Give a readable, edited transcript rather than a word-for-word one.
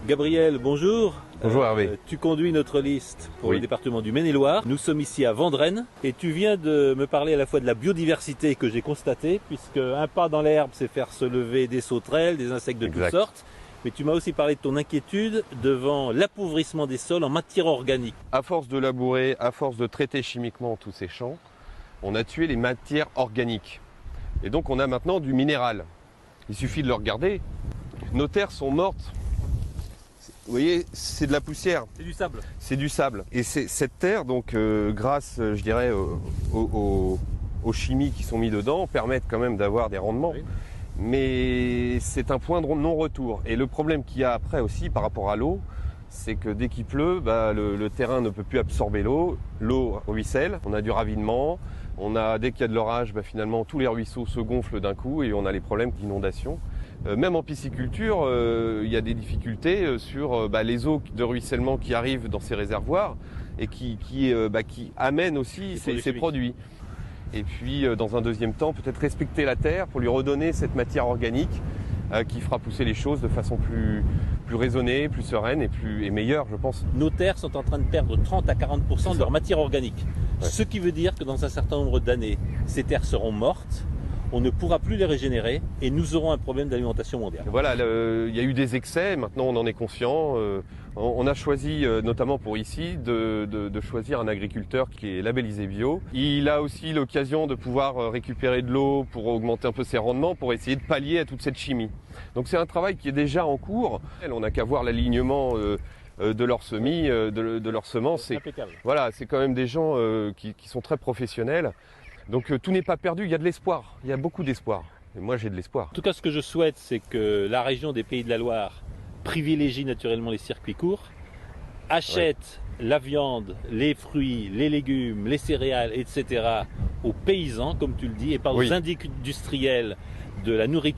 Gabriel, bonjour. Bonjour Hervé. Tu conduis notre liste pour Oui. le département du Maine-et-Loire. Nous sommes ici à Vendrennes et tu viens de me parler à la fois de la biodiversité que j'ai constatée, puisque un pas dans l'herbe, c'est faire se lever des sauterelles, des insectes de Exact. toutes sortes. Mais tu m'as aussi parlé de ton inquiétude devant l'appauvrissement des sols en matière organique. À force de labourer, à force de traiter chimiquement tous ces champs, on a tué les matières organiques. Et donc on a maintenant du minéral. Il suffit de le regarder. Nos terres sont mortes. Vous voyez, c'est de la poussière, C'est du sable. c'est du sable. Et cette terre, donc grâce, je dirais, aux chimies qui sont mis dedans, permettent quand même d'avoir des rendements. Oui. Mais c'est un point de non-retour. Et le problème qu'il y a après aussi par rapport à l'eau, c'est que dès qu'il pleut, le terrain ne peut plus absorber l'eau. L'eau ruisselle, on a du ravinement. Dès qu'il y a de l'orage, finalement, tous les ruisseaux se gonflent d'un coup et on a les problèmes d'inondation. Même en pisciculture, il y a des difficultés sur les eaux de ruissellement qui arrivent dans ces réservoirs et qui amènent aussi ces produits. Et puis, dans un deuxième temps, peut-être respecter la terre pour lui redonner cette matière organique qui fera pousser les choses de façon plus raisonnée, plus sereine et meilleure, je pense. Nos terres sont en train de perdre 30 à 40% de leur matière organique. Ouais. Ce qui veut dire que dans un certain nombre d'années, ces terres seront mortes, on ne pourra plus les régénérer et nous aurons un problème d'alimentation mondiale. Voilà, il y a eu des excès, maintenant on en est conscient. On a choisi, notamment pour ici, de choisir un agriculteur qui est labellisé bio. Il a aussi l'occasion de pouvoir récupérer de l'eau pour augmenter un peu ses rendements, pour essayer de pallier à toute cette chimie. Donc c'est un travail qui est déjà en cours. On n'a qu'à voir l'alignement de leurs semis, de leurs semences. C'est impeccable. Voilà, c'est quand même des gens qui sont très professionnels. Donc tout n'est pas perdu, il y a de l'espoir, il y a beaucoup d'espoir. Et moi j'ai de l'espoir. En tout cas, ce que je souhaite, c'est que la région des Pays de la Loire privilégie naturellement les circuits courts, achète la viande, les fruits, les légumes, les céréales, etc. aux paysans, comme tu le dis, et pas aux Oui. industriels de la nourriture